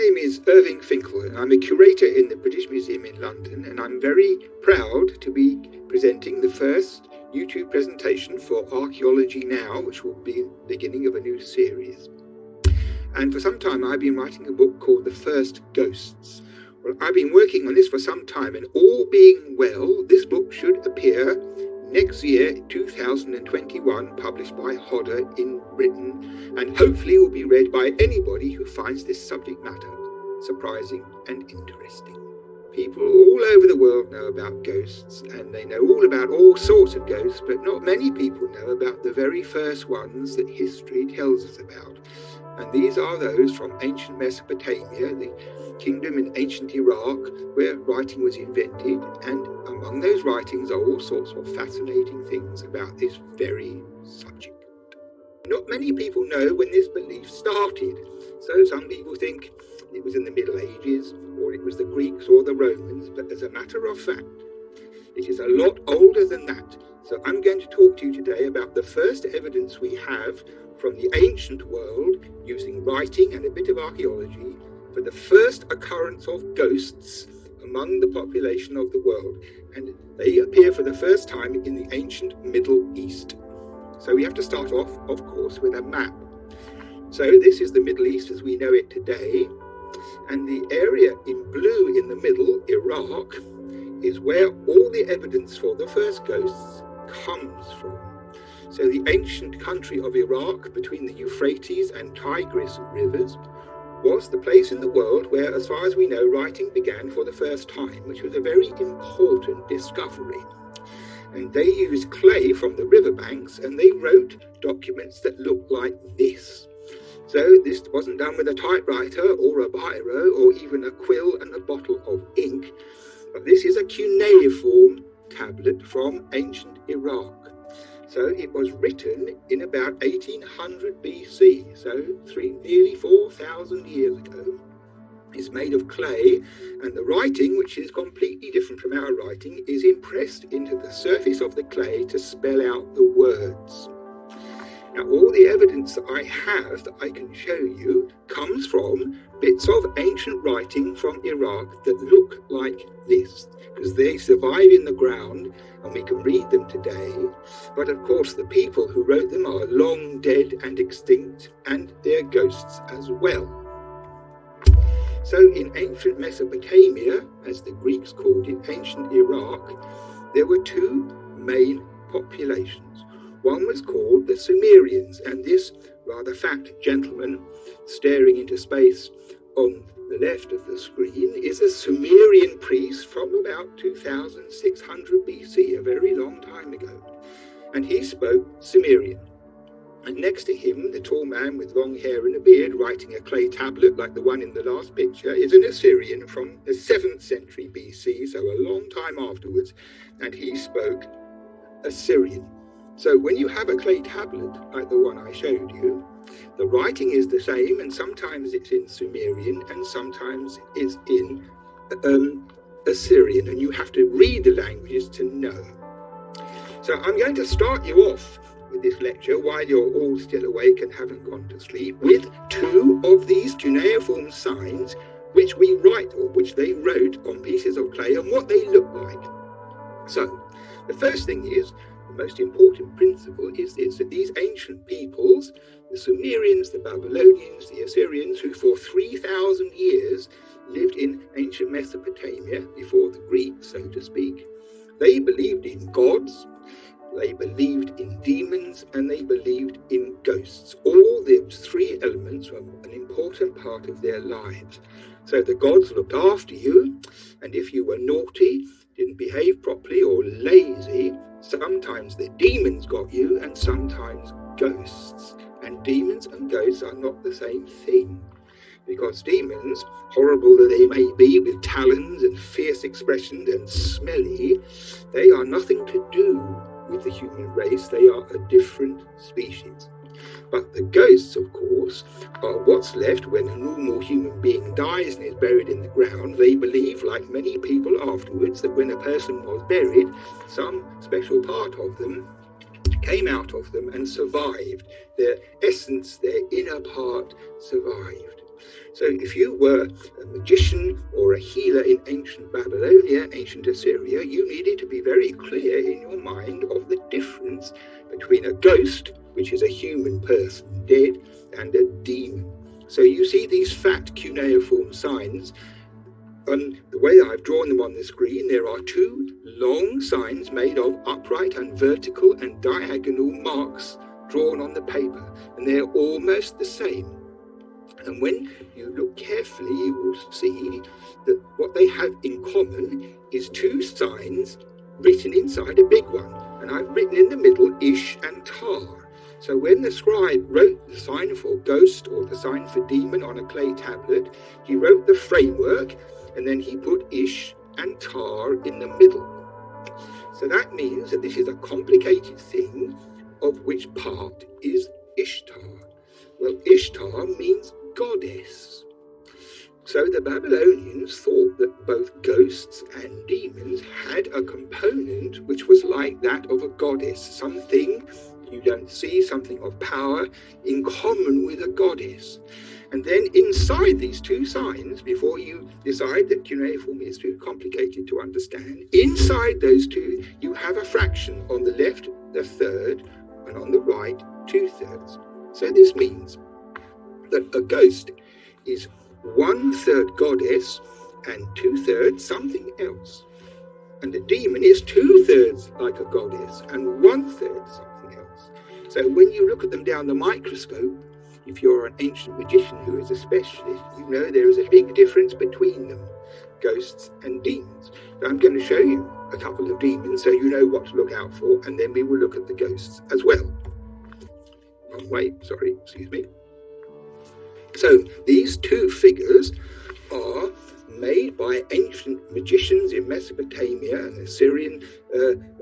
name is Irving Finkel, and I'm a curator in the British Museum in London, and I'm very proud to be presenting the first YouTube presentation for Archaeology Now, which will be the beginning of a new series. And for some time I've been writing a book called The First Ghosts. Well, I've been working on this for some time, and all being well, this book should appear next year, 2021, published by Hodder in Britain, and hopefully will be read by anybody who finds this subject matter surprising and interesting. People all over the world know about ghosts, and they know all about all sorts of ghosts, but not many people know about the very first ones that history tells us about. And these are those from ancient Mesopotamia, the kingdom in ancient Iraq, where writing was invented, and among those writings are all sorts of fascinating things about this very subject. Not many people know when this belief started, so some people think it was in the Middle Ages, or it was the Greeks or the Romans, but as a matter of fact, it is a lot older than that. So I'm going to talk to you today about the first evidence we have from the ancient world, using writing and a bit of archaeology, for the first occurrence of ghosts among the population of the world. And they appear for the first time in the ancient Middle East. So we have to start off, of course, with a map. So this is the Middle East as we know it today. And the area in blue in the middle, Iraq, is where all the evidence for the first ghosts comes from. So the ancient country of Iraq, between the Euphrates and Tigris rivers, was the place in the world where, as far as we know, writing began for the first time, which was a very important discovery. And they used clay from the riverbanks, and they wrote documents that looked like this. So this wasn't done with a typewriter or a biro or even a quill and a bottle of ink, but this is a cuneiform tablet from ancient Iraq. So it was written in about 1800 BC, so nearly 4,000 years ago. It's made of clay, and the writing, which is completely different from our writing, is impressed into the surface of the clay to spell out the words. Now, all the evidence that I have that I can show you comes from bits of ancient writing from Iraq that look like this, because they survive in the ground and we can read them today. But of course, the people who wrote them are long dead and extinct, and they're ghosts as well. So in ancient Mesopotamia, as the Greeks called it, ancient Iraq, there were two main populations. One was called the Sumerians, and this rather fat gentleman staring into space on the left of the screen is a Sumerian priest from about 2600 BC, a very long time ago. And he spoke Sumerian. And next to him, the tall man with long hair and a beard writing a clay tablet like the one in the last picture is an Assyrian from the 7th century BC, so a long time afterwards, and he spoke Assyrian. So when you have a clay tablet like the one I showed you, the writing is the same, and sometimes it's in Sumerian and sometimes it's in Assyrian, and you have to read the languages to know. So I'm going to start you off with this lecture while you're all still awake and haven't gone to sleep with two of these cuneiform signs which we write, or which they wrote on pieces of clay, and what they look like. So the first thing is, the most important principle is that these ancient peoples, the Sumerians, the Babylonians, the Assyrians, who for 3,000 years lived in ancient Mesopotamia, before the Greeks, so to speak, they believed in gods, they believed in demons, and they believed in ghosts. All those three elements were an important part of their lives. So the gods looked after you, and if you were naughty, didn't behave properly, or lazy, sometimes the demons got you, and sometimes ghosts. And demons and ghosts are not the same thing, because demons, horrible that they may be, with talons and fierce expressions and smelly, they are nothing to do with the human race. They are a different species. But the ghosts, of course, are what's left when a normal human being dies and is buried in the ground. They believe, like many people afterwards, that when a person was buried, some special part of them came out of them and survived. Their essence, their inner part, survived. So if you were a magician or a healer in ancient Babylonia, ancient Assyria, you needed to be very clear in your mind of the difference between a ghost, which is a human person dead, and a demon. So you see these fat cuneiform signs. The way I've drawn them on the screen, there are two long signs made of upright and vertical and diagonal marks drawn on the paper, and they're almost the same. And when you look carefully, you will see that what they have in common is two signs written inside a big one. And I've written in the middle Ish and Tar. So when the scribe wrote the sign for ghost or the sign for demon on a clay tablet, he wrote the framework and then he put Ish and Tar in the middle. So that means that this is a complicated thing, of which part is Ishtar. Well, Ishtar means goddess. So the Babylonians thought that both ghosts and demons had a component which was like that of a goddess, something you don't see, something of power in common with a goddess. And then inside these two signs, before you decide that cuneiform is too complicated to understand, inside those two you have a fraction. On the left, a third, and on the right, 2/3. So this means that a ghost is 1/3 goddess and 2/3 something else. And a demon is 2/3 like a goddess and 1/3 something else. So when you look at them down the microscope, if you're an ancient magician who is a specialist, you know there is a big difference between them, ghosts and demons. So I'm going to show you a couple of demons so you know what to look out for, and then we will look at the ghosts as well. Wrong way, sorry, excuse me. So these two figures are made by ancient magicians in Mesopotamia, an Assyrian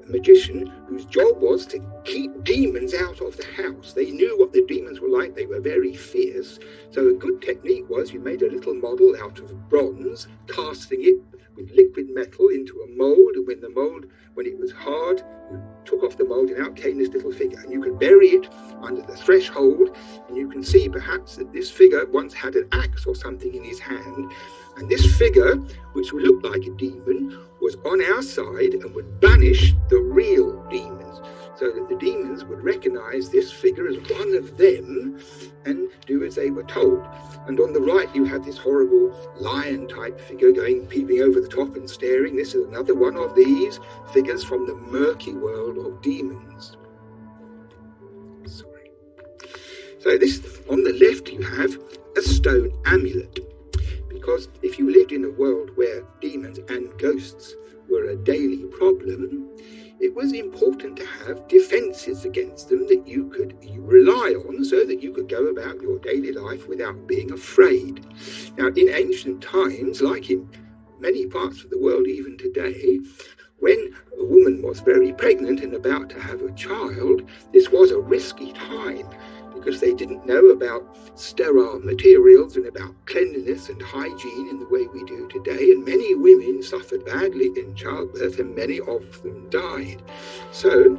magician whose job was to keep demons out of the house. They knew what the demons were like. They were very fierce. So a good technique was you made a little model out of bronze, casting it with liquid metal into a mold, and when it was hard, you took off the mold and out came this little figure, and you could bury it under the threshold, and you can see perhaps that this figure once had an axe or something in his hand, and this figure, which would look like a demon, was on our side and would banish the real demons, so that the demons would recognize this figure as one of them and do as they were told. And on the right you have this horrible lion-type figure peeping over the top and staring. This is another one of these figures from the murky world of demons. Sorry. So this, on the left you have a stone amulet. Because if you lived in a world where demons and ghosts were a daily problem, it was important to have defences against them that you could rely on so that you could go about your daily life without being afraid. Now, in ancient times, like in many parts of the world even today, when a woman was very pregnant and about to have a child, this was a risky time, because they didn't know about sterile materials and about cleanliness and hygiene in the way we do today, and many women suffered badly in childbirth and many of them died. So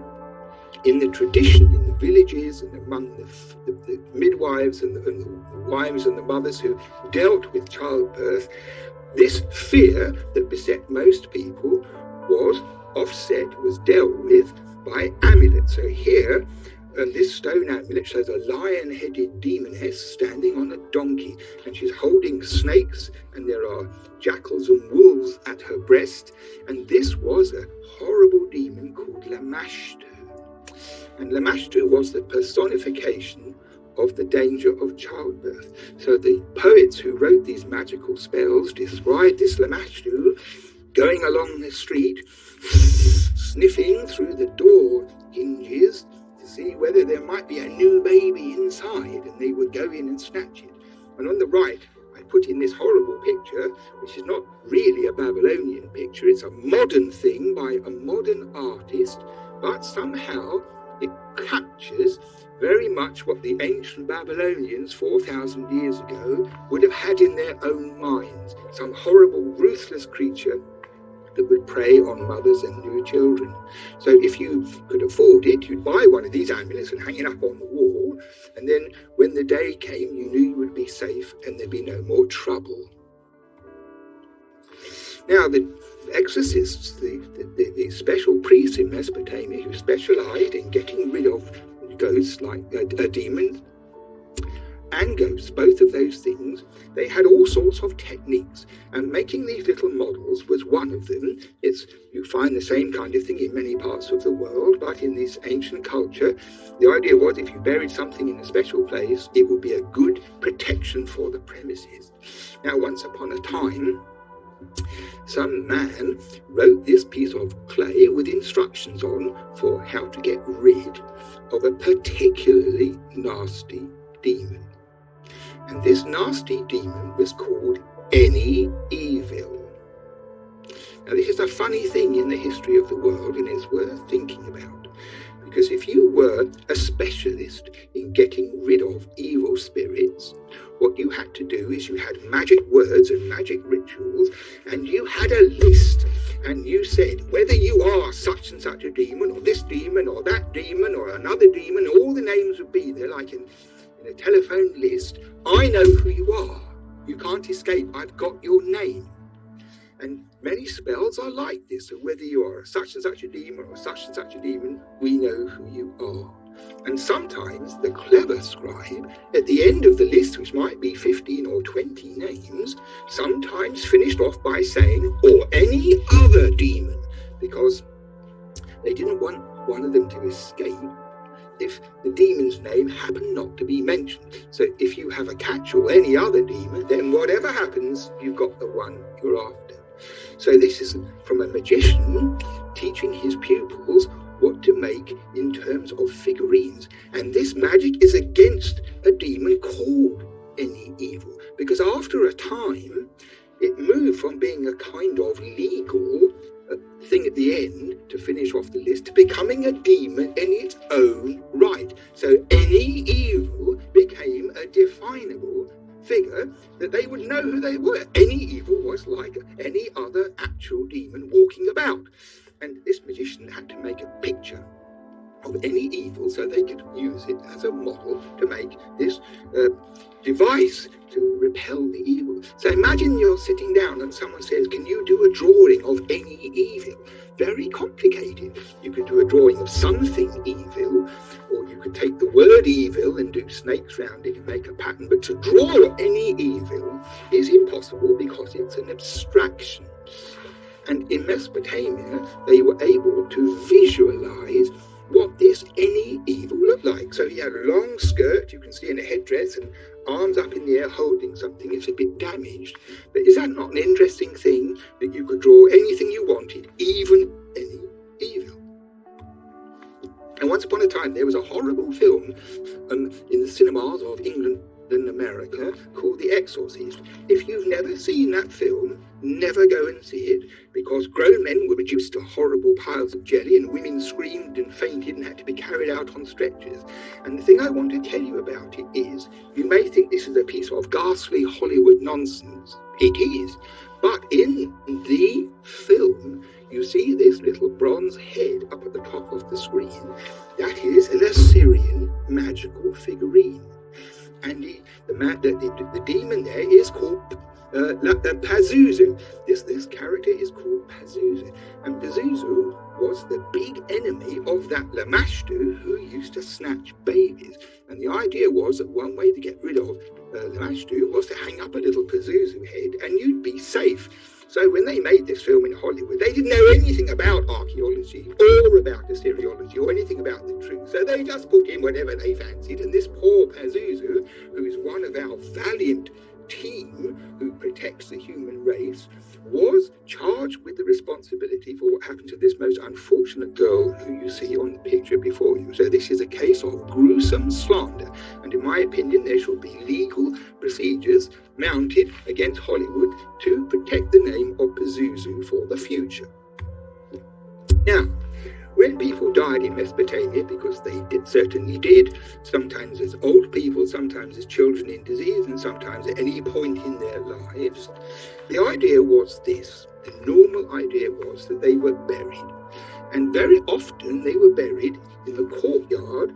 in the tradition in the villages and among the midwives and the wives and the mothers who dealt with childbirth, this fear that beset most people was dealt with by amulets. So here, this stone amulet shows a lion-headed demoness standing on a donkey, and she's holding snakes, and there are jackals and wolves at her breast, and this was a horrible demon called Lamashtu. And Lamashtu was the personification of the danger of childbirth. So the poets who wrote these magical spells described this Lamashtu going along the street, sniffing through the door hinges to see whether there might be a new baby inside, and they would go in and snatch it. And on the right, I put in this horrible picture, which is not really a Babylonian picture. It's a modern thing by a modern artist, but somehow it captures very much what the ancient Babylonians 4,000 years ago would have had in their own minds. Some horrible, ruthless creature that would prey on mothers and new children. So if you could afford it, you'd buy one of these amulets and hang it up on the wall, and then when the day came, you knew you would be safe and there'd be no more trouble. Now, the exorcists, the special priests in Mesopotamia who specialized in getting rid of ghosts like demons and ghosts, both of those things, they had all sorts of techniques, and making these little models was one of them. You find the same kind of thing in many parts of the world, but in this ancient culture, the idea was if you buried something in a special place, it would be a good protection for the premises. Now, once upon a time, some man wrote this piece of clay with instructions on for how to get rid of a particularly nasty demon. And this nasty demon was called any evil. Now, this is a funny thing in the history of the world, and it's worth thinking about. Because if you were a specialist in getting rid of evil spirits, what you had to do is you had magic words and magic rituals, and you had a list, and you said whether you are such and such a demon, or this demon, or that demon, or another demon, all the names would be there, like in a telephone list. I know who you are. You can't escape. I've got your name. And many spells are like this. So whether you are such and such a demon or such and such a demon, we know who you are. And sometimes the clever scribe, at the end of the list, which might be 15 or 20 names, sometimes finished off by saying, or any other demon, because they didn't want one of them to escape if the demon's name happened not to be mentioned. So if you have a catch or any other demon, then whatever happens, you've got the one you're after. So this is from a magician teaching his pupils what to make in terms of figurines. And this magic is against a demon called any evil, because after a time, it moved from being a kind of legal thing at the end to finish off the list to becoming a demon in its own right. So any evil became a definable figure that they would know who they were. Any evil was like any other actual demon walking about. And this magician had to make a picture of any evil so they could use it as a model to make this device to repel the evil. So imagine you're sitting down and someone says, can you do a drawing of any evil? Very complicated. You could do a drawing of something evil, or you could take the word evil and do snakes round it and make a pattern. But to draw any evil is impossible because it's an abstraction. And in Mesopotamia, they were able to visualize what this any evil looked like. So he had a long skirt, you can see in a headdress, and arms up in the air holding something. It's a bit damaged. But is that not an interesting thing, that you could draw anything you wanted, even any evil? And once upon a time, there was a horrible film in the cinemas of England and America called The Exorcist. If you've never seen that film, never go and see it, because grown men were reduced to horrible piles of jelly and women screamed and fainted and had to be carried out on stretchers. And the thing I want to tell you about it is, you may think this is a piece of ghastly Hollywood nonsense. It is. But in the film, you see this little bronze head up at the top of the screen. That is an Assyrian magical figurine. And the demon there is called Pazuzu. This character is called Pazuzu. And Pazuzu was the big enemy of that Lamashtu who used to snatch babies. And the idea was that one way to get rid of Lamashtu was to hang up a little Pazuzu head and you'd be safe. So when they made this film in Hollywood, they didn't know anything about archaeology or about Assyriology or anything about the truth. So they just put in whatever they fancied. And this poor Pazuzu, who is one of our valiant team who protects the human race, was charged with the responsibility for what happened to this most unfortunate girl who you see on the picture before you. So this is a case of gruesome slander, and in my opinion there should be legal procedures mounted against Hollywood to protect the name of Pazuzu for the future. Now, when people died in Mesopotamia, because they certainly did, sometimes as old people, sometimes as children in disease, and sometimes at any point in their lives, the idea was this. The normal idea was that they were buried. And very often they were buried in the courtyard,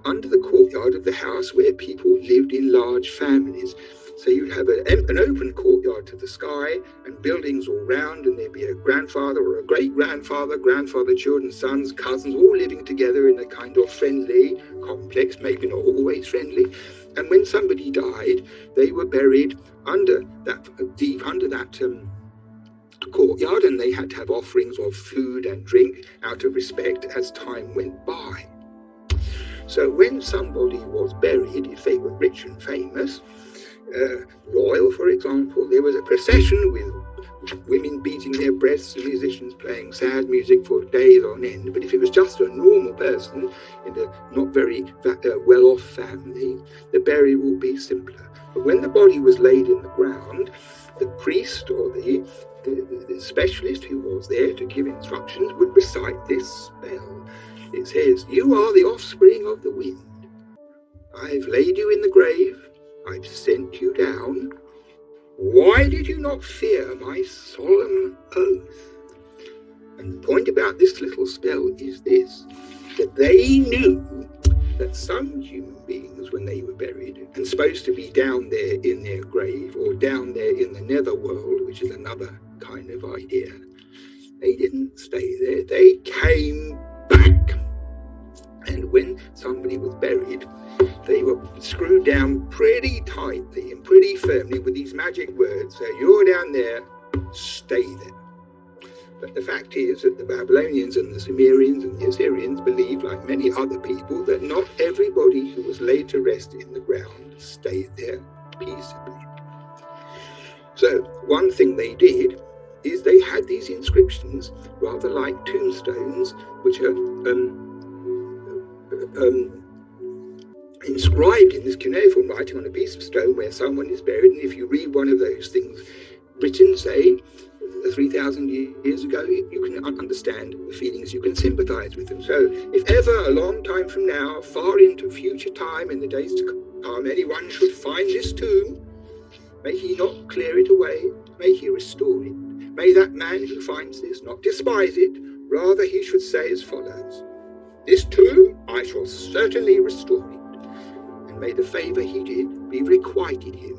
under the courtyard of the house where people lived in large families. So you'd have an open courtyard to the sky and buildings all round, and there'd be a grandfather or a great-grandfather, grandfather, children, sons, cousins, all living together in a kind of friendly complex, maybe not always friendly. And when somebody died, they were buried under that, deep under that courtyard, and they had to have offerings of food and drink out of respect as time went by. So when somebody was buried, if they were rich and famous, royal, for example, there was a procession with women beating their breasts and musicians playing sad music for days on end. But if it was just a normal person in a not very well-off family, the burial would be simpler. But when the body was laid in the ground, the priest or the specialist who was there to give instructions would recite this spell. It says, "You are the offspring of the wind. I've laid you in the grave. I've sent you down. Why did you not fear my solemn oath?" And the point about this little spell is this, that they knew that some human beings, when they were buried and supposed to be down there in their grave or down there in the netherworld, which is another kind of idea, they didn't stay there, they came back. And when somebody was buried, they were screwed down pretty tightly and pretty firmly with these magic words. So you're down there, stay there. But the fact is that the Babylonians and the Sumerians and the Assyrians believed, like many other people, that not everybody who was laid to rest in the ground stayed there peaceably. So one thing they did is they had these inscriptions, rather like tombstones, which are inscribed in this cuneiform writing on a piece of stone where someone is buried. And if you read one of those things written, say, 3,000 years ago, you can understand the feelings, you can sympathize with them. So if ever a long time from now, far into future time, in the days to come, anyone should find this tomb, may he not clear it away, may he restore it. May that man who finds this not despise it, rather he should say as follows: "This tomb I shall certainly restore it, and may the favour he did be requited him.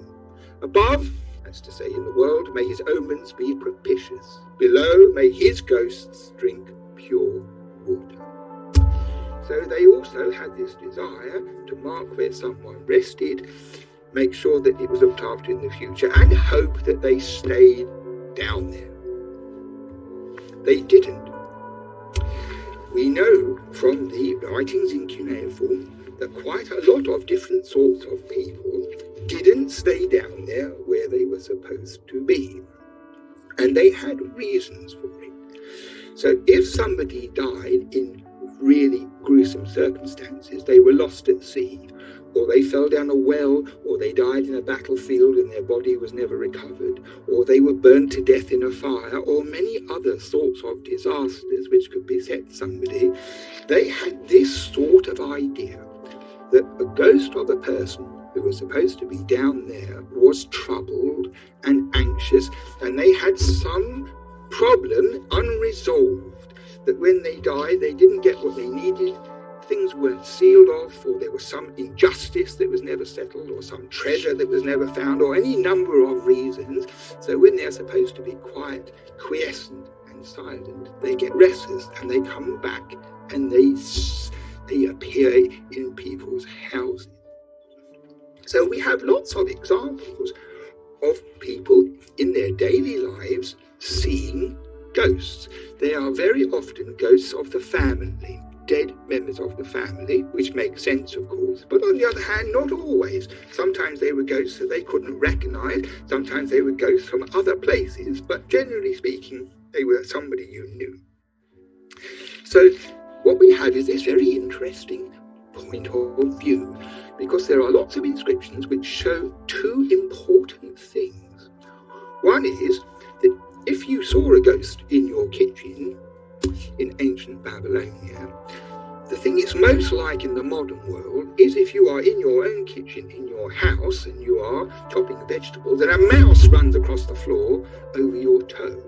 Above, as to say in the world, may his omens be propitious. Below, may his ghosts drink pure water." So they also had this desire to mark where someone rested, make sure that it was looked after in the future, and hope that they stayed down there. They didn't. We know from the writings in cuneiform that quite a lot of different sorts of people didn't stay down there where they were supposed to be. And they had reasons for it. So if somebody died in really gruesome circumstances, they were lost at sea, or they fell down a well, or they died in a battlefield and their body was never recovered, or they were burnt to death in a fire, or many other sorts of disasters which could beset somebody, they had this sort of idea that a ghost of a person who was supposed to be down there was troubled and anxious, and they had some problem unresolved, that when they died they didn't get what they needed, things weren't sealed off, or there was some injustice that was never settled, or some treasure that was never found, or any number of reasons. So when they're supposed to be quiet, quiescent and silent, they get restless and they come back and they appear in people's houses. So we have lots of examples of people in their daily lives seeing ghosts. They are very often ghosts of the family, dead members of the family, which makes sense, of course, but on the other hand, not always. Sometimes they were ghosts that they couldn't recognize, sometimes they were ghosts from other places, but generally speaking, they were somebody you knew. So what we have is this very interesting point of view, because there are lots of inscriptions which show two important things. One is that if you saw a ghost in your kitchen in ancient Babylonia, the thing it's most like in the modern world is if you are in your own kitchen, in your house, and you are chopping vegetables, and a mouse runs across the floor over your toe.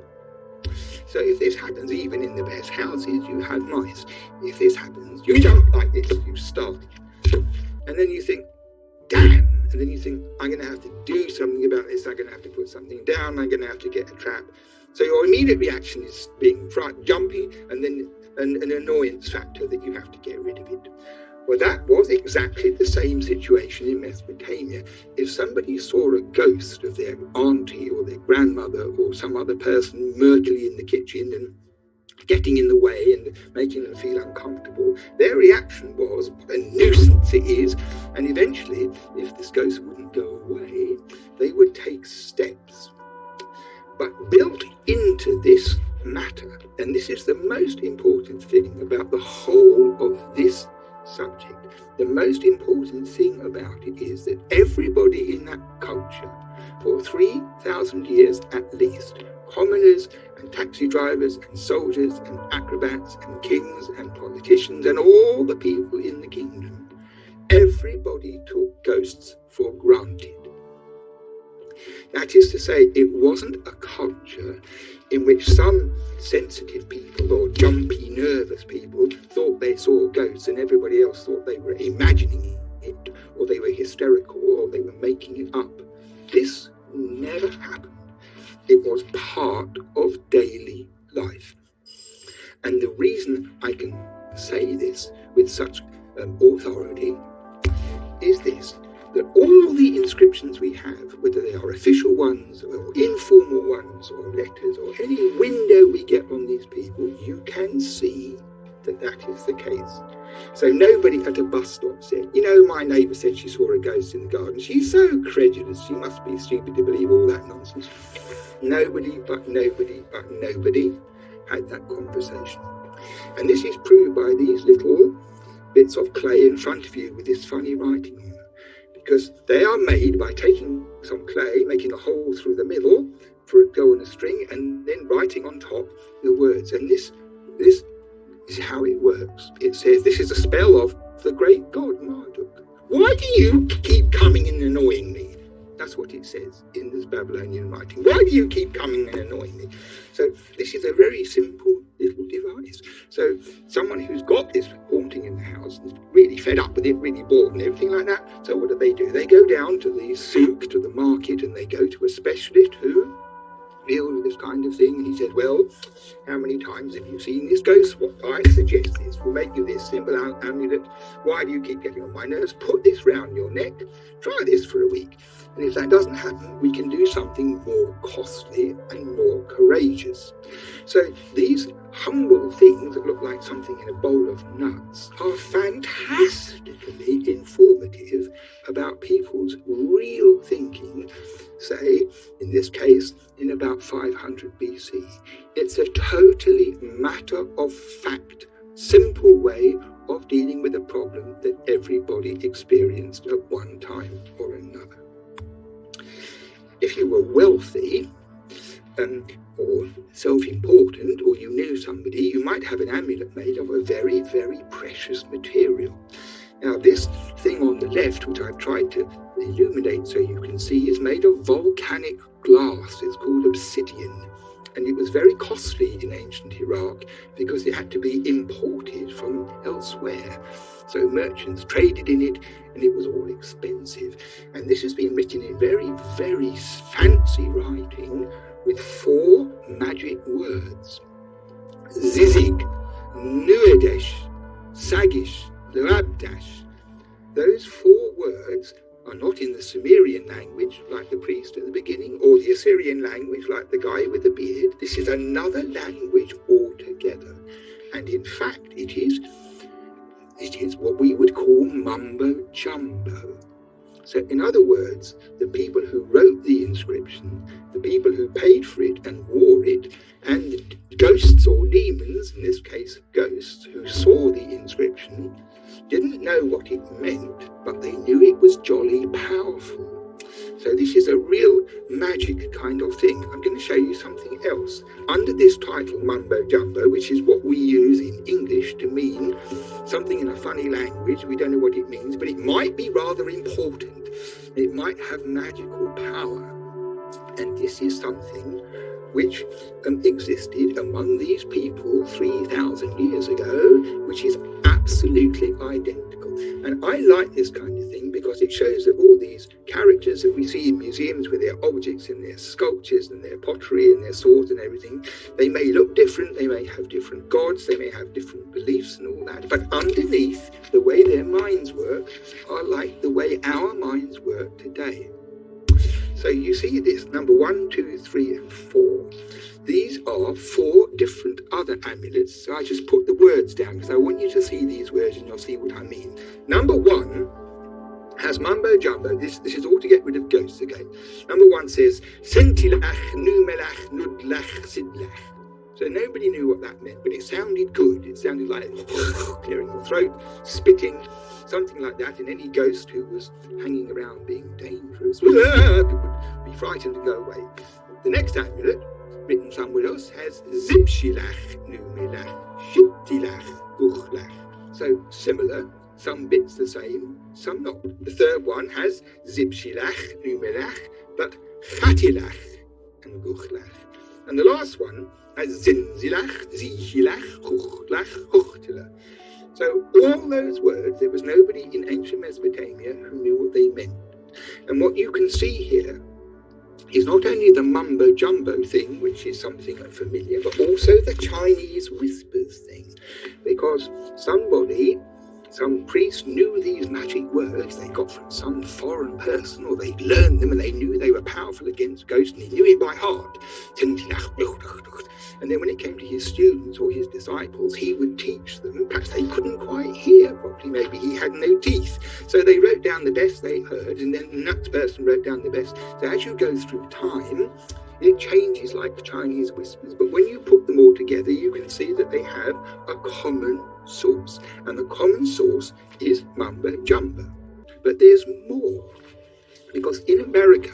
So if this happens, even in the best houses, you have mice. If this happens, you jump like this, you start. And then you think, damn. And then you think, I'm going to have to do something about this. I'm going to have to put something down. I'm going to have to get a trap. So your immediate reaction is being jumpy, and then an annoyance factor that you have to get rid of it. Well, that was exactly the same situation in Mesopotamia. If somebody saw a ghost of their auntie or their grandmother or some other person murkily in the kitchen and getting in the way and making them feel uncomfortable, their reaction was, what a nuisance it is. And eventually, if this ghost wouldn't go away, they would take steps. But built into this matter, and this is the most important thing about the whole of this subject, the most important thing about it is that everybody in that culture, for 3,000 years at least, commoners and taxi drivers and soldiers and acrobats and kings and politicians and all the people in the kingdom, everybody took ghosts for granted. That is to say, it wasn't a culture in which some sensitive people or jumpy, nervous people thought they saw ghosts and everybody else thought they were imagining it, or they were hysterical, or they were making it up. This never happened. It was part of daily life. And the reason I can say this with such authority is this, that all the inscriptions we have, whether they are official ones or informal ones or letters or any window we get on these people, you can see that that is the case. So nobody at a bus stop said, you know, my neighbour said she saw a ghost in the garden. She's so credulous, she must be stupid to believe all that nonsense. Nobody had that conversation. And this is proved by these little bits of clay in front of you with this funny writing on them. Because they are made by taking some clay, making a hole through the middle for it to go on a string, and then writing on top the words. And this is how it works. It says, this is a spell of the great god Marduk. Why do you keep coming and annoying me? That's what it says in this Babylonian writing. Why do you keep coming and annoying me? So this is a very simple little device. So someone who's got this haunting in the house and is really fed up with it, really bored and everything like that, so what do? They go down to the souk, to the market, and they go to a specialist who deals with this kind of thing. And he said, well, how many times have you seen this ghost? What I suggest is, we'll make you this simple amulet. Why do you keep getting on my nerves? Put this round your neck. Try this for a week. And if that doesn't happen, we can do something more costly and more courageous. So these humble things that look like something in a bowl of nuts are fantastically informative about people's real thinking, say, in this case, in about 500 BC. It's a totally matter of fact, simple way of dealing with a problem that everybody experienced at one time or another. If you were wealthy or self-important, or you knew somebody, you might have an amulet made of a very, very precious material. Now, this thing on the left, which I've tried to illuminate so you can see, is made of volcanic glass. It's called obsidian. And it was very costly in ancient Iraq because it had to be imported from elsewhere. So merchants traded in it, and it was all expensive. And this has been written in very, very fancy writing with 4 magic words. Zizig, Nuadesh, Sagish, Luabdash. Those 4 words are not in the Sumerian language, like the priest at the beginning, or the Assyrian language, like the guy with the beard. This is another language altogether. And in fact, it is what we would call Mumbo Jumbo. So in other words, the people who wrote the inscription, the people who paid for it and wore it, and the ghosts or demons, in this case ghosts, who saw the inscription, didn't know what it meant, but they knew it was jolly powerful. So this is a real magic kind of thing. I'm going to show you something else. Under this title, Mumbo Jumbo, which is what we use in English to mean something in a funny language, we don't know what it means, but it might be rather important. It might have magical power. And this is something which existed among these people 3,000 years ago, which is absolutely identical. And I like this kind of thing because it shows that all these characters that we see in museums with their objects and their sculptures and their pottery and their swords and everything, they may look different, they may have different gods, they may have different beliefs and all that, but underneath, the way their minds work are like the way our minds work today. So you see this, number 1, 2, 3, and 4. These are 4 different other amulets. So I just put the words down because I want you to see these words and you'll see what I mean. Number 1 has Mumbo Jumbo. This is all to get rid of ghosts again. Number 1 says, Sentilach, Numelach, Nudlach, Sidlach. So nobody knew what that meant, but it sounded good. It sounded like clearing your throat, spitting, something like that. And any ghost who was hanging around being dangerous would be frightened and go away. The next amulet, written somewhere else, has Zibshilach, Numelach, Shittilach, Guchlach. So similar, some bits the same, some not. The third one has Zibshilach, Numelach, but Chatilach and Guchlach. And the last one has Zinzilach, Zichilach, Chuchlach, Chuchtila. So all those words, there was nobody in ancient Mesopotamia who knew what they meant. And what you can see here is not only the Mumbo Jumbo thing, which is something familiar, but also the Chinese whispers thing. Because some priest knew these magic words they got from some foreign person, or they'd learned them and they knew they were powerful against ghosts, and he knew it by heart. And then when it came to his students or his disciples, he would teach them. Perhaps they couldn't quite hear properly, maybe he had no teeth. So they wrote down the best they heard, and then the next person wrote down the best. So as you go through time, it changes like the Chinese whispers. But when you put them all together, you can see that they have a common source. And the common source is Mumbo Jumbo. But there's more. Because in America,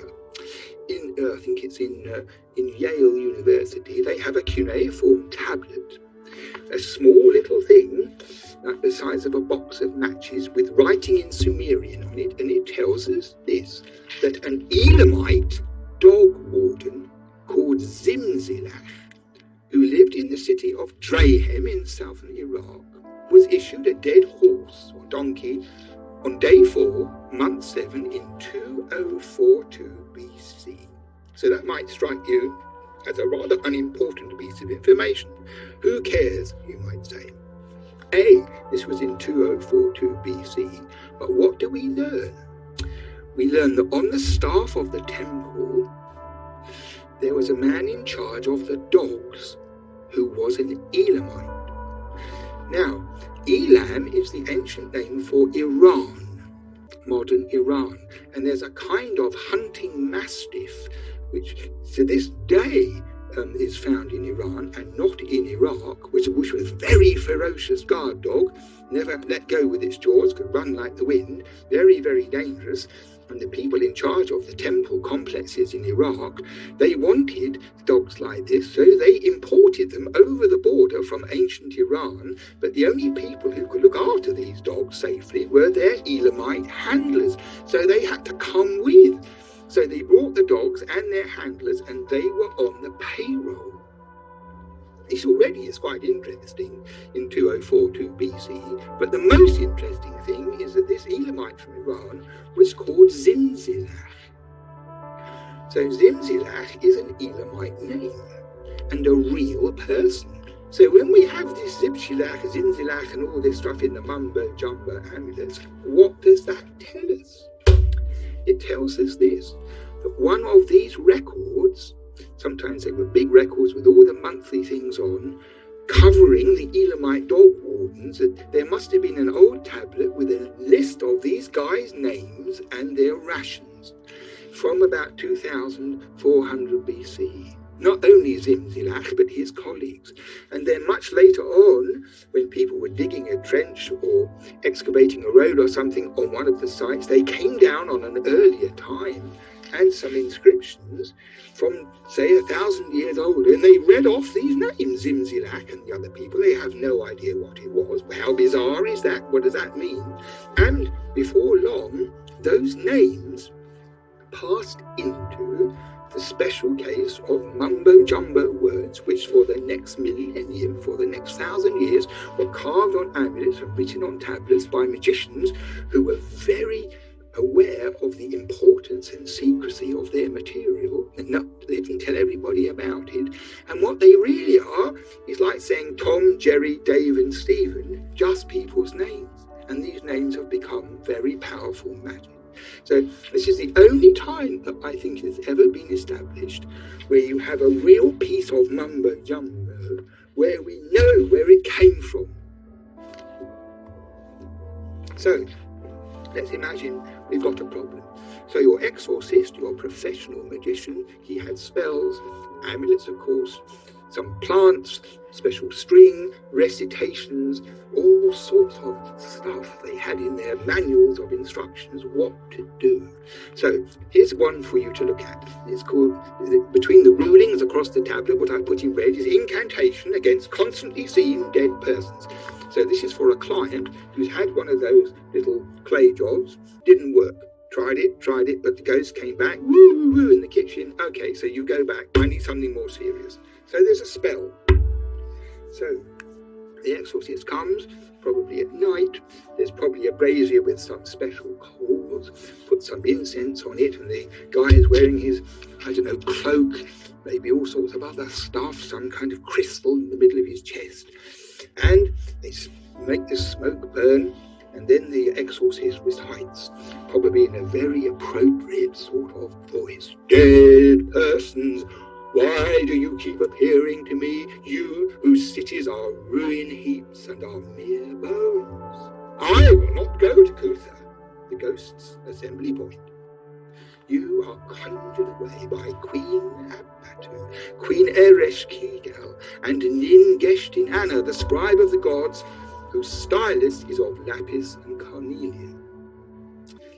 I think it's in Yale University, they have a cuneiform tablet, a small little thing like the size of a box of matches with writing in Sumerian on it, and it tells us this, that an Elamite dog warden called Zimzilach, who lived in the city of Drahem in southern Iraq, was issued a dead horse or donkey on day 4, month 7 in 2042 BC. So that might strike you as a rather unimportant piece of information. Who cares, you might say. This was in 2042 BC, but what do we learn? We learn that on the staff of the temple, there was a man in charge of the dogs who was an Elamite. Now, Elam is the ancient name for Iran, modern Iran, and there's a kind of hunting mastiff which to this day is found in Iran and not in Iraq, which was very ferocious guard dog, never let go with its jaws, could run like the wind, very, very dangerous. And the people in charge of the temple complexes in Iraq, they wanted dogs like this, so they imported them over the border from ancient Iran, but the only people who could look after these dogs safely were their Elamite handlers, so they had to come with. So they brought the dogs and their handlers, and they were on the payroll. This already is quite interesting in 2042 BC, but the most interesting thing is that this Elamite from Iran was called Zimzilach. So Zimzilach is an Elamite name and a real person. So when we have this Zibshilach, Zimzilach and all this stuff in the Mumbo Jumbo amulets, what does that tell us? It tells us this, that one of these records, sometimes they were big records with all the monthly things on, covering the Elamite dog wardens, that there must have been an old tablet with a list of these guys' names and their rations from about 2400 BC. Not only Zimzilach, but his colleagues. And then much later on, when people were digging a trench or excavating a road or something on one of the sites, they came down on an earlier time and some inscriptions from, say, 1,000 years older, and they read off these names, Zimzilach and the other people. They have no idea what it was. How bizarre is that? What does that mean? And before long, those names passed into the special case of Mumbo Jumbo words, which for the next millennium, for the next 1,000 years, were carved on amulets and written on tablets by magicians who were very aware of the importance and secrecy of their material, and they didn't tell everybody about it. And what they really are is like saying Tom, Jerry, Dave and Stephen, just people's names. And these names have become very powerful magic. So this is the only time that I think has ever been established where you have a real piece of mumbo jumbo where we know where it came from. So let's imagine we've got a problem. So your exorcist, your professional magician, he had spells, amulets of course, some plants, special string, recitations, all sorts of stuff they had in their manuals of instructions what to do. So here's one for you to look at. It's called, between the rulings across the tablet, what I put in red is incantation against constantly seen dead persons. So this is for a client who's had one of those little clay jobs, didn't work. Tried it, but the ghost came back, woo, woo, woo, in the kitchen. Okay, so you go back. I need something more serious. So there's a spell. So the exorcist comes, probably at night. There's probably a brazier with some special coals. Put some incense on it, and the guy is wearing his, I don't know, cloak, maybe all sorts of other stuff, some kind of crystal in the middle of his chest. And they make the smoke burn. And then the exorcist recites, probably in a very appropriate sort of voice, "Dead persons, why do you keep appearing to me, you whose cities are ruin heaps and are mere bones? I will not go to Cutha, the ghost's assembly point. You are conjured away by Queen Abatu, Queen Eresh Kigal, and Nin-Geshtin Anna, the scribe of the gods, whose stylus is of lapis and carnelian."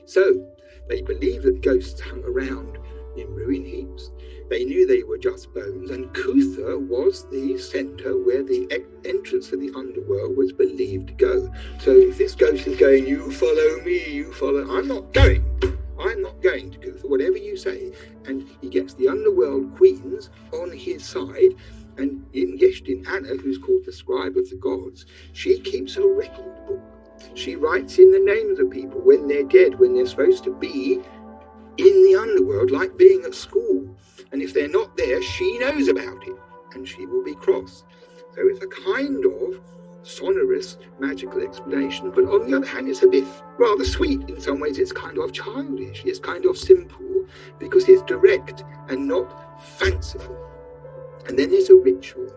So they believed that ghosts hung around in ruin heaps. They knew they were just bones, and Cutha was the centre where the entrance to the underworld was believed to go. So if this ghost is going, "You follow me, you follow," I'm not going to Cutha, whatever you say. And he gets the underworld queens on his side. And Nin-Geshtin Anna, who's called the scribe of the gods, she keeps a record book. She writes in the names of people when they're dead, when they're supposed to be in the underworld, like being at school. And if they're not there, she knows about it, and she will be cross. So it's a kind of sonorous magical explanation, but on the other hand, it's a bit rather sweet. In some ways, it's kind of childish. It's kind of simple, because it's direct and not fanciful. And then there's a ritual.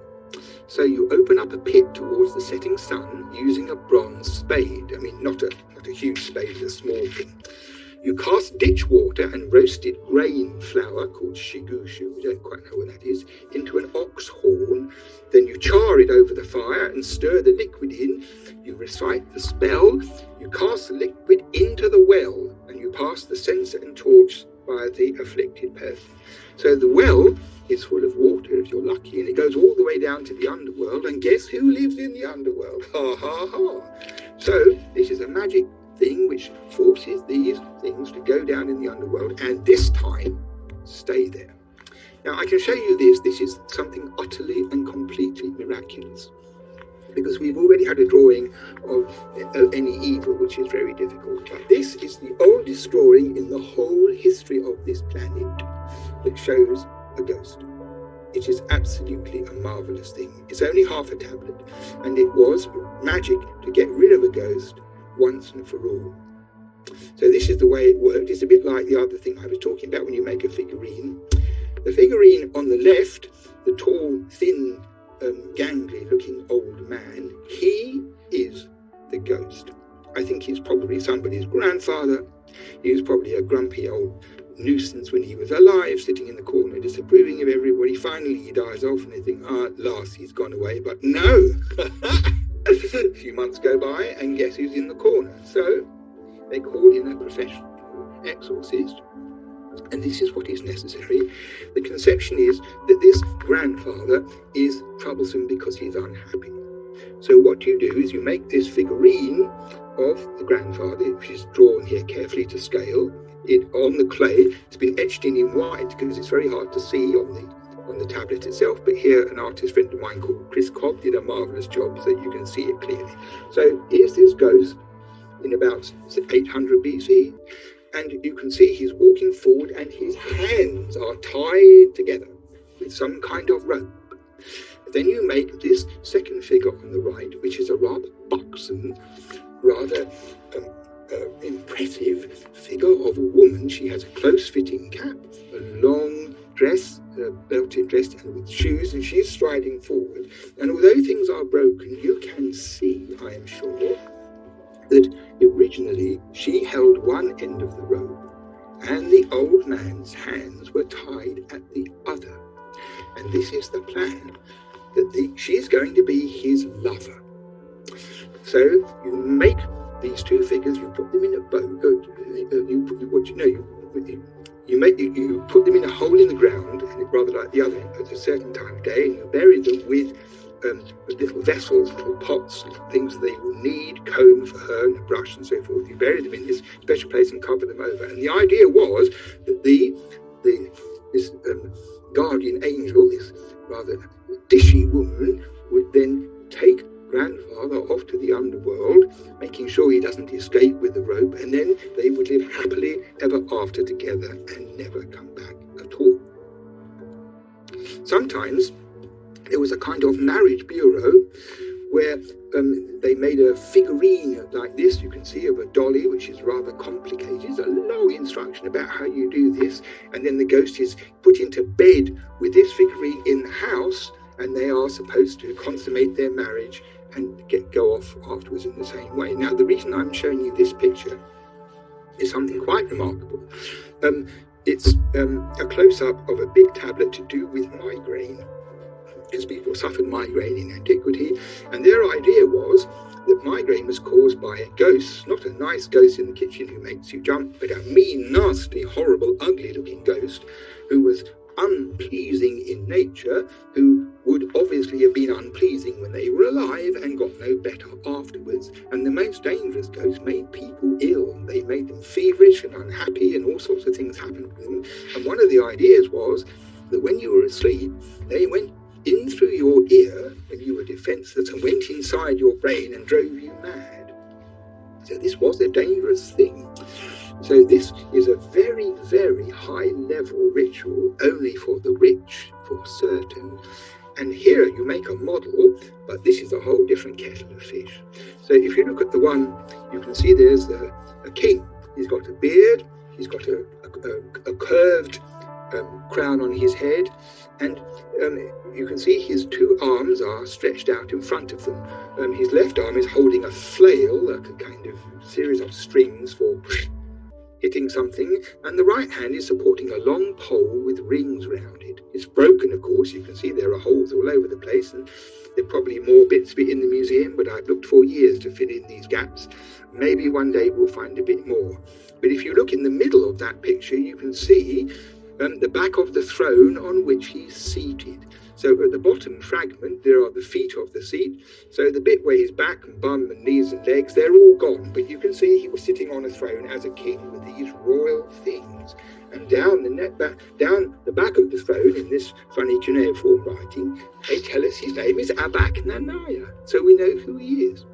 So you open up a pit towards the setting sun using a bronze spade. I mean, not a huge spade, it's a small thing. You cast ditch water and roasted grain flour called shigushu, we don't quite know what that is, into an ox horn. Then you char it over the fire and stir the liquid in. You recite the spell. You cast the liquid into the well, and you pass the censer and torch by the afflicted person. So the well is full of water if you're lucky, and it goes all the way down to the underworld, and guess who lives in the underworld? Ha ha ha. So this is a magic thing which forces these things to go down in the underworld, and this time stay there. Now I can show you this is something utterly and completely miraculous, because we've already had a drawing of any evil, which is very difficult. But this is the oldest drawing in the whole history of this planet that shows a ghost. It is absolutely a marvellous thing. It's only half a tablet, and it was magic to get rid of a ghost once and for all. So this is the way it worked. It's a bit like the other thing I was talking about when you make a figurine. The figurine on the left, the tall, thin, gangly-looking old man, he is the ghost. I think he's probably somebody's grandfather. He was probably a grumpy old nuisance when he was alive, sitting in the corner disapproving of everybody. Finally he dies off and they think, at last he's gone away. But no! A few months go by and guess who's in the corner? So they call in a professional exorcist, and this is what is necessary. The conception is that this grandfather is troublesome because he's unhappy. So what you do is you make this figurine of the grandfather, which is drawn here carefully to scale, on the clay. It's been etched in white because it's very hard to see on the tablet itself, but here an artist friend of mine called Chris Cobb did a marvellous job so that you can see it clearly. So here's this ghost in about 800 BC, and you can see he's walking forward and his hands are tied together with some kind of rope. Then you make this second figure on the right, which is a rather buxom, rather impressive figure of a woman. She has a close-fitting cap, a long dress, a belted dress, and with shoes, and she's striding forward. And although things are broken, you can see, I am sure, that originally she held one end of the rope, and the old man's hands were tied at the other. And this is the plan, that she's going to be his lover. So you make these two figures, you put them in a boat, you put them in a hole in the ground, and rather like the other, at a certain time of day, and you bury them with little vessels, little pots, things they will need, comb for her and a brush and so forth. You bury them in this special place and cover them over. And the idea was that this guardian angel, this rather dishy woman, would then take grandfather off to the underworld, making sure he doesn't escape with the rope, and then they would live happily ever after together and never come back at all. Sometimes there was a kind of marriage bureau where they made a figurine like this, you can see, of a dolly, which is rather complicated. It's a long instruction about how you do this, and then the ghost is put into bed with this figurine in the house, and they are supposed to consummate their marriage and go off afterwards in the same way. Now, the reason I'm showing you this picture is something quite remarkable. It's a close-up of a big tablet to do with migraine, because people suffered migraine in antiquity, and their idea was that migraine was caused by a ghost, not a nice ghost in the kitchen who makes you jump, but a mean, nasty, horrible, ugly-looking ghost who was unpleasing in nature, who would obviously have been unpleasing when they were alive and got no better afterwards. And the most dangerous ghosts made people ill. They made them feverish and unhappy, and all sorts of things happened to them. And one of the ideas was that when you were asleep, they went in through your ear when you were defenseless and went inside your brain and drove you mad. So this was a dangerous thing. So this is a very, very high-level ritual, only for the rich, for certain. And here you make a model, but this is a whole different kettle of fish. So if you look at the one, you can see there's a king. He's got a beard, he's got a curved crown on his head, and you can see his two arms are stretched out in front of them. His left arm is holding a flail, like a kind of series of strings for hitting something, and the right hand is supporting a long pole with rings round it. It's broken, of course. You can see there are holes all over the place, and there are probably more bits of it in the museum, but I've looked for years to fill in these gaps. Maybe one day we'll find a bit more. But if you look in the middle of that picture, you can see the back of the throne on which he's seated. So at the bottom fragment, there are the feet of the seat. So the bit where his back and bum and knees and legs, they're all gone. But you can see he was sitting on a throne as a king with these royal things. And down the back of the throne, in this funny cuneiform writing, they tell us his name is Abak-Nanaya. So we know who he is.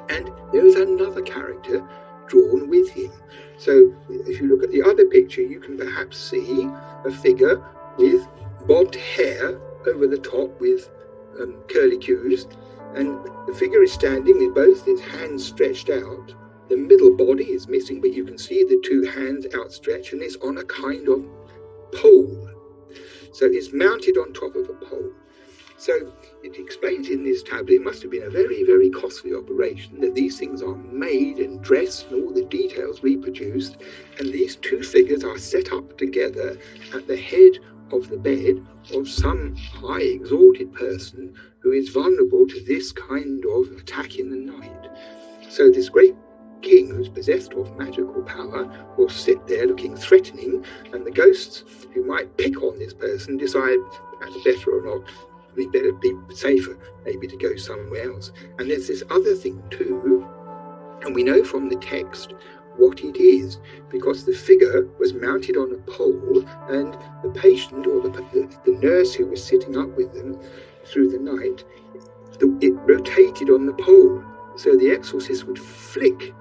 And there is another character drawn with him. So if you look at the other picture, you can perhaps see a figure with bobbed hair over the top with curly cues, and the figure is standing with both his hands stretched out. The middle body is missing, but you can see the two hands outstretched, and it's on a kind of pole. So it's mounted on top of a pole. So it explains in this tablet, it must have been a very, very costly operation, that these things are made and dressed and all the details reproduced, and these two figures are set up together at the head of the bed of some high exalted person who is vulnerable to this kind of attack in the night. So this great king, who's possessed of magical power, will sit there looking threatening, and the ghosts who might pick on this person decide perhaps better or not, we better be safer, maybe to go somewhere else. And there's this other thing too, And we know from the text what it is, because the figure was mounted on a pole, and the patient or the nurse who was sitting up with them through the night, it rotated on the pole. So the exorcist would flick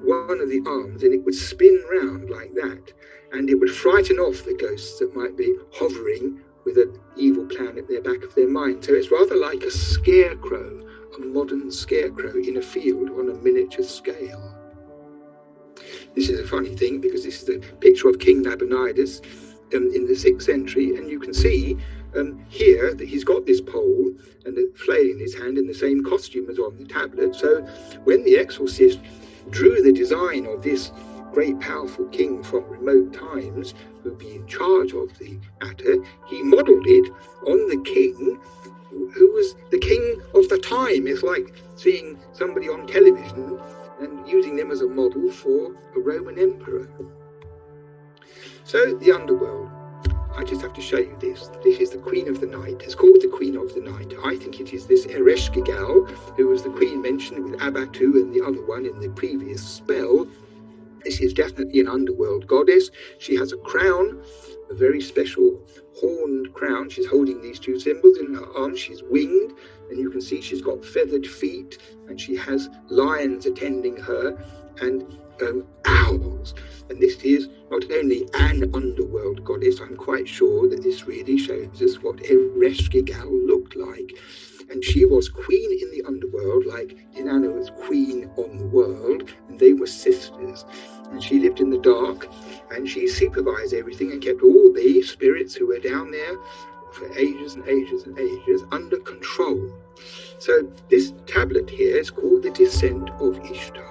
one of the arms and it would spin round like that, and it would frighten off the ghosts that might be hovering with an evil plan at the back of their mind. So it's rather like a scarecrow, a modern scarecrow in a field on a miniature scale. This is a funny thing, because this is a picture of King Nabonidus in the 6th century, and you can see here that he's got this pole and a flail in his hand in the same costume as on the tablet. So when the exorcist drew the design of this great powerful king from remote times who would be in charge of the matter, he modelled it on the king who was the king of the time. It's like seeing somebody on television and using them as a model for a Roman emperor. So the underworld, I just have to show you this. This is the Queen of the Night. It's called the Queen of the Night. I think it is this Ereshkigal, who was the queen mentioned with Abatu and the other one in the previous spell. This is definitely an underworld goddess. She has a crown, a very special horned crown. She's holding these two symbols in her arms. She's winged, and you can see she's got feathered feet, and she has lions attending her, and owls. And this is not only an underworld goddess, I'm quite sure that this really shows us what Ereshkigal looked like. And she was queen in the underworld, like Inanna was queen on the world, and they were sisters. And she lived in the dark, and she supervised everything and kept all the spirits who were down there for ages and ages and ages under control. So this tablet here is called The Descent of Ishtar.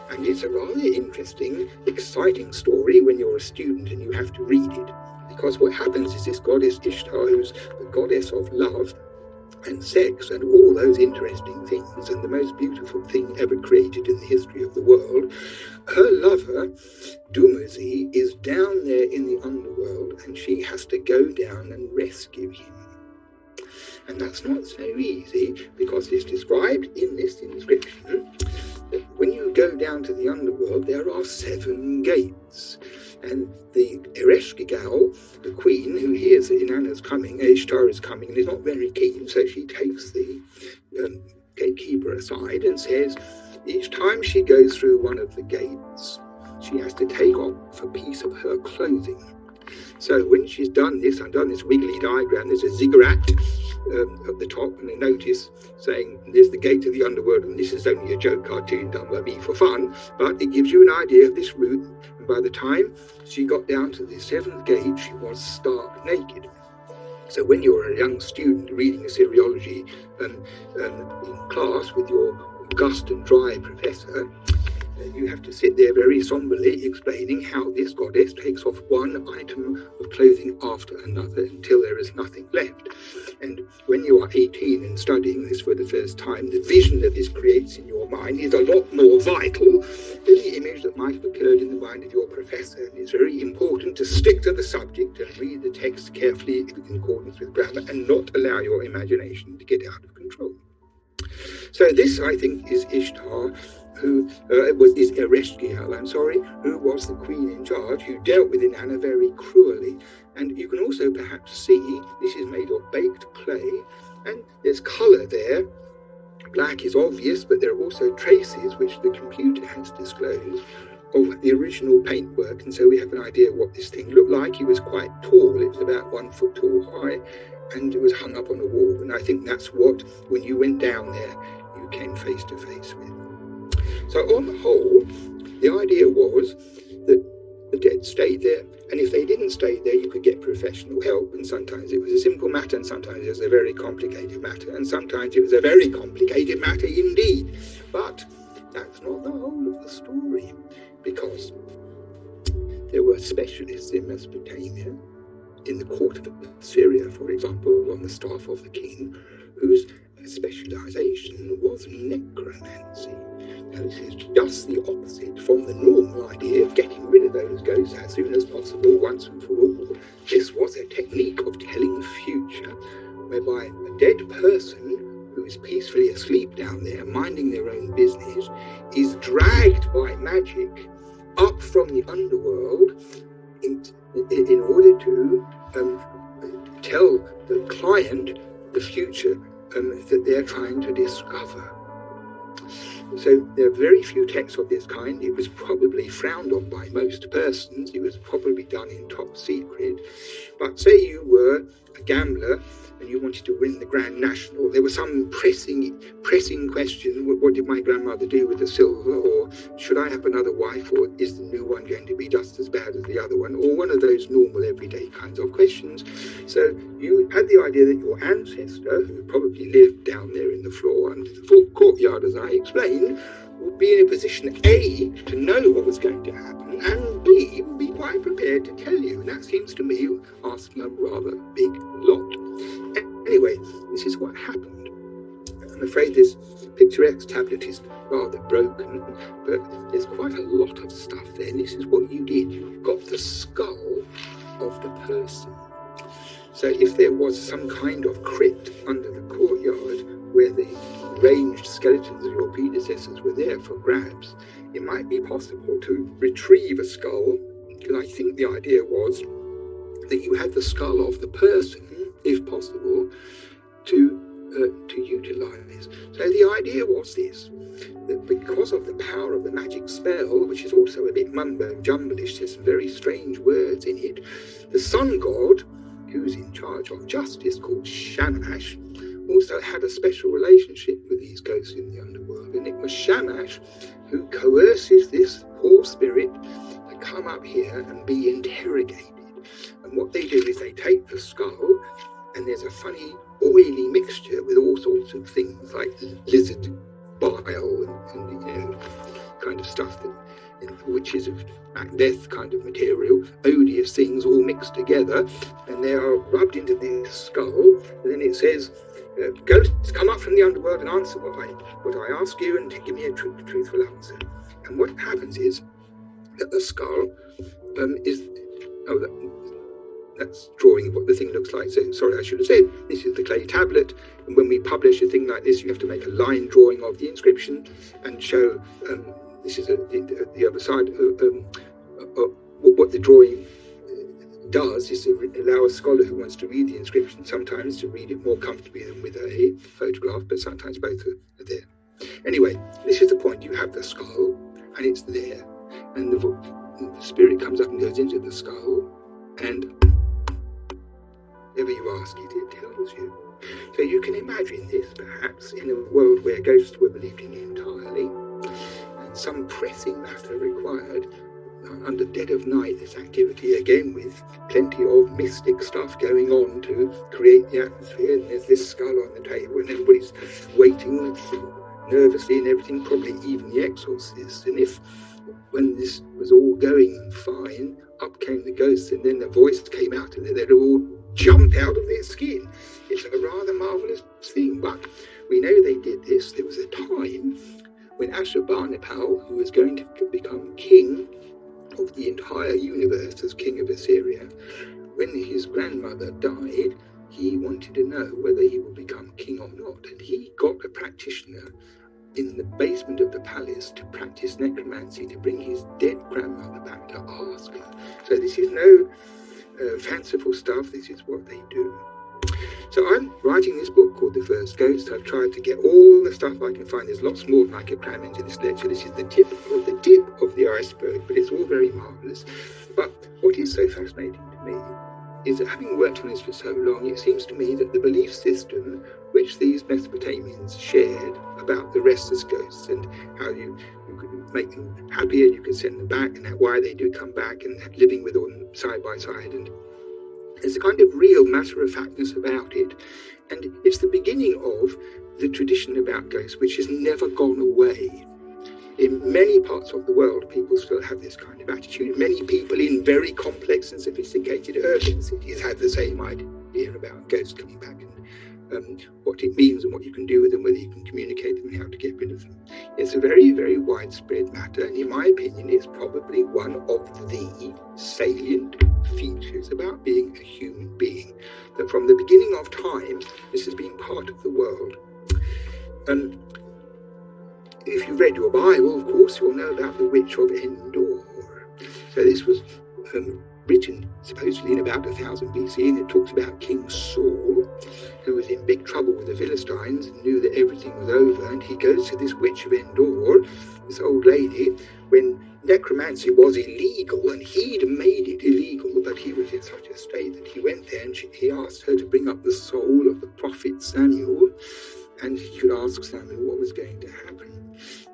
And it's a rather interesting, exciting story when you're a student and you have to read it. Because what happens is this goddess Ishtar, who's the goddess of love and sex and all those interesting things, and the most beautiful thing ever created in the history of the world, her lover, Dumuzi, is down there in the underworld, and she has to go down and rescue him. And that's not so easy, because it's described in this inscription that when you go down to the underworld, there are 7 gates. And the Ereshkigal, the queen, who hears that Inanna's coming, Ishtar is coming, and is not very keen, so she takes the gatekeeper aside and says, each time she goes through one of the gates, she has to take off a piece of her clothing. So when she's done this, I've done this wiggly diagram, there's a ziggurat at the top and a notice saying there's the gate of the underworld, and this is only a joke cartoon done by me for fun, but it gives you an idea of this route. And by the time she got down to the 7th gate, she was stark naked. So when you're a young student reading Assyriology in class with your august and dry professor, you have to sit there very somberly explaining how this goddess takes off one item of clothing after another until there is nothing left. And when you are 18 and studying this for the first time, the vision that this creates in your mind is a lot more vital than the image that might have occurred in the mind of your professor. And it's very important to stick to the subject and read the text carefully in accordance with grammar and not allow your imagination to get out of control. So this, I think, is Ishtar, who is Ereshkigal, who was the queen in charge, who dealt with Inanna very cruelly. And you can also perhaps see this is made of baked clay, and there's colour there. Black is obvious, but there are also traces, which the computer has disclosed, of the original paintwork. And so we have an idea what this thing looked like. He was quite tall, it was about 1 foot tall high, and it was hung up on a wall. And I think that's what, when you went down there, you came face to face with. So on the whole, the idea was that the dead stayed there, and if they didn't stay there, you could get professional help, and sometimes it was a simple matter, and sometimes it was a very complicated matter, and sometimes it was a very complicated matter indeed. But that's not the whole of the story, because there were specialists in Mesopotamia, in the court of Assyria, for example, on the staff of the king, whose specialisation was necromancy. Now, this is just the opposite from the normal idea of getting rid of those ghosts as soon as possible, once and for all. This was a technique of telling the future, whereby a dead person who is peacefully asleep down there, minding their own business, is dragged by magic up from the underworld in order to tell the client the future that they're trying to discover. So there are very few texts of this kind. It was probably frowned on by most persons. It was probably done in top secret. But say you were a gambler and you wanted to win the Grand National. There was some pressing question. What did my grandmother do with the silver? Or should I have another wife? Or is the new one going to be just as bad as the other one? Or one of those normal everyday kinds of questions. So you had the idea that your ancestor, who probably lived down there in the floor under the courtyard, as I explained, would be in a position, A, to know what was going to happen, and B, would be quite prepared to tell you. And that seems to me asking a rather big lot. Anyway, this is what happened. I'm afraid this picturesque tablet is rather broken, but there's quite a lot of stuff there. And this is what you did. You got the skull of the person. So if there was some kind of crypt under the courtyard where the ranged skeletons of your predecessors were there for grabs, it might be possible to retrieve a skull. And I think the idea was that you had the skull of the person, if possible, to utilize. So the idea was this, that because of the power of the magic spell, which is also a bit mumbo jumblish, there's some very strange words in it, the sun god, who's in charge of justice, called Shamash, also had a special relationship with these ghosts in the underworld, and it was Shamash who coerces this poor spirit to come up here and be interrogated. And what they do is they take the skull, and there's a funny oily mixture with all sorts of things like lizard bile and kind of stuff that, which is of Macbeth kind of material, odious things all mixed together, and they are rubbed into this skull, and then it says, ghosts, come up from the underworld and answer what I ask you, and give me a truthful answer. And what happens is that the skull that's drawing what the thing looks like. So, sorry, I should have said, this is the clay tablet, and when we publish a thing like this, you have to make a line drawing of the inscription and show, this is the other side, what the drawing does is to allow a scholar who wants to read the inscription sometimes to read it more comfortably than with a photograph, but sometimes both are there. Anyway, this is the point. You have the skull, and it's there, and the spirit comes up and goes into the skull, and whatever you ask it, it tells you. So you can imagine this, perhaps, in a world where ghosts were believed in entirely, and some pressing matter required. Under dead of night, this activity, again with plenty of mystic stuff going on to create the atmosphere, and there's this skull on the table, and everybody's waiting nervously and everything, probably even the exorcist. And if, when this was all going fine, up came the ghosts, and then the voice came out, and they'd all jump out of their skin. It's a rather marvellous thing, but we know they did this. There was a time when Ashurbanipal, who was going to become king of the entire universe as king of Assyria, when his grandmother died, he wanted to know whether he would become king or not, and he got a practitioner in the basement of the palace to practice necromancy, to bring his dead grandmother back to ask her. So this is no fanciful stuff, this is what they do. So I'm writing this book called The First Ghost. I've tried to get all the stuff I can find. There's lots more than I could cram into this lecture. This is the tip of the iceberg, but it's all very marvellous. But what is so fascinating to me is that, having worked on this for so long, it seems to me that the belief system which these Mesopotamians shared about the restless ghosts, and how you could make them happy and you could send them back, and why they do come back, and living with them side by side, and there's a kind of real matter-of-factness about it, and it's the beginning of the tradition about ghosts, which has never gone away. In many parts of the world, people still have this kind of attitude. Many people in very complex and sophisticated urban cities have the same idea about ghosts coming back, and what it means and what you can do with them, whether you can communicate them and how to get rid of them. It's a very, very widespread matter, and in my opinion, it's probably one of the salient features about being a human being, that from the beginning of time, this has been part of the world. If you've read your Bible, of course, you'll know about the witch of Endor. So this was written supposedly in about 1000 BC, and it talks about King Saul, who was in big trouble with the Philistines and knew that everything was over, and he goes to this witch of Endor, this old lady, when necromancy was illegal, and he'd made it illegal, but he was in such a state that he went there and he asked her to bring up the soul of the prophet Samuel, and he could ask Samuel what was going to happen.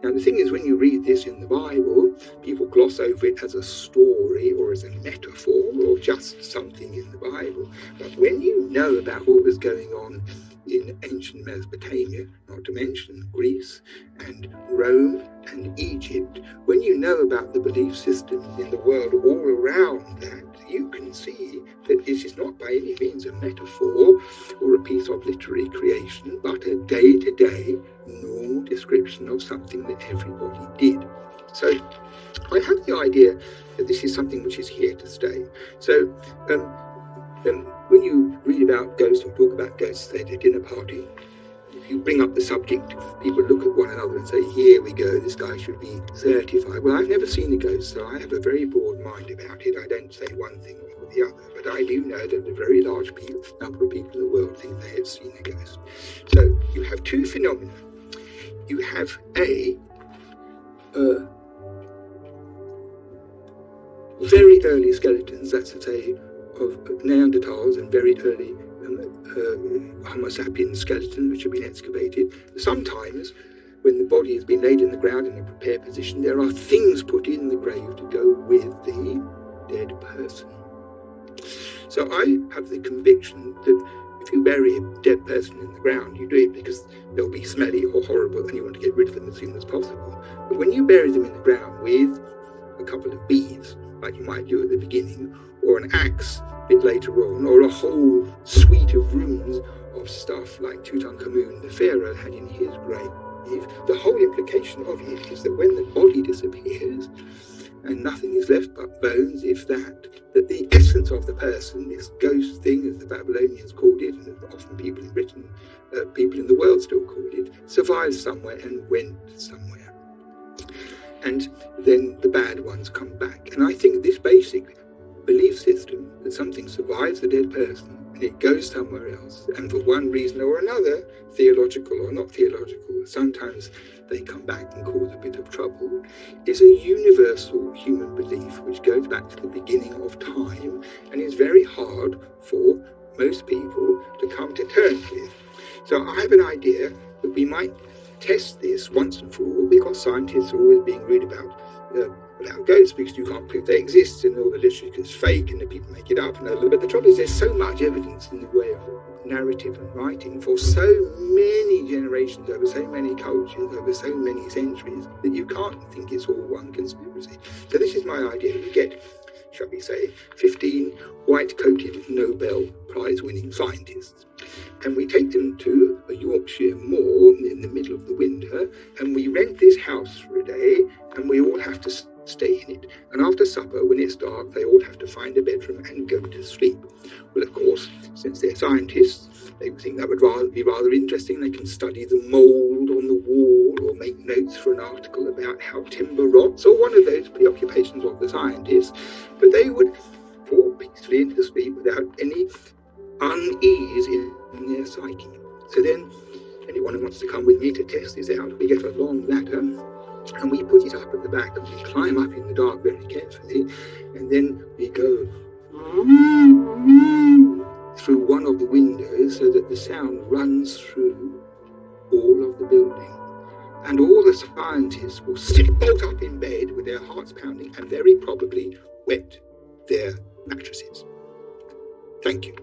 Now, the thing is, when you read this in the Bible, people gloss over it as a story or as a metaphor or just something in the Bible. But when you know about what was going on in ancient Mesopotamia, not to mention Greece and Rome and Egypt, when you know about the belief systems in the world all around that, you can see that this is not by any means a metaphor or a piece of literary creation, but a day-to-day normal description of something that everybody did. So I have the idea that this is something which is here to stay. So when you read about ghosts or talk about ghosts at a dinner party, if you bring up the subject, people look at one another and say, here we go, this guy should be certified. Well, I've never seen a ghost, so I have a very broad mind about it. I don't say one thing or the other, but I do know that a very large number of people in the world think they have seen a ghost. So you have two phenomena. You have very early skeletons, that's to say, of Neanderthals and very early Homo sapiens skeletons which have been excavated. Sometimes, when the body has been laid in the ground in a prepared position, there are things put in the grave to go with the dead person. So I have the conviction that if you bury a dead person in the ground, you do it because they'll be smelly or horrible and you want to get rid of them as soon as possible. But when you bury them in the ground with a couple of beads, like you might do at the beginning, or an axe a bit later on, or a whole suite of rooms of stuff like Tutankhamun, the pharaoh, had in his grave, the whole implication of it is that when the body disappears and nothing is left but bones, if that the essence of the person, this ghost thing, as the Babylonians called it, and often people in Britain, people in the world still called it, survived somewhere and went somewhere. And then the bad ones come back. And I think this basic belief system that something survives the dead person and it goes somewhere else, and for one reason or another, theological or not theological, sometimes they come back and cause a bit of trouble, is a universal human belief which goes back to the beginning of time and is very hard for most people to come to terms with. So I have an idea that we might test this once and for all, because scientists are always being rude about ghosts because you can't prove they exist and all the literature is fake and the people make it up. But the trouble is there's so much evidence in the way of narrative and writing for so many generations, over so many cultures, over so many centuries, that you can't think it's all one conspiracy. So this is my idea. We get, shall we say, 15 white-coated Nobel Prize-winning scientists, and we take them to a Yorkshire moor in the middle of the winter, and we rent this house for a day, and we all have to stay in it. And after supper, when it's dark, they all have to find a bedroom and go to sleep. Well, of course, since they're scientists, they think that would be rather interesting. They can study the mould on the wall or make notes for an article about how timber rots, or one of those preoccupations of the scientists. But they would fall peacefully into sleep without any unease in their psyche. So then, anyone who wants to come with me to test this out, we get a long ladder and we put it up at the back and we climb up in the dark very carefully, and then we go through one of the windows so that the sound runs through all of the building. And all the scientists will sit bolt up in bed with their hearts pounding and very probably wet their mattresses. Thank you.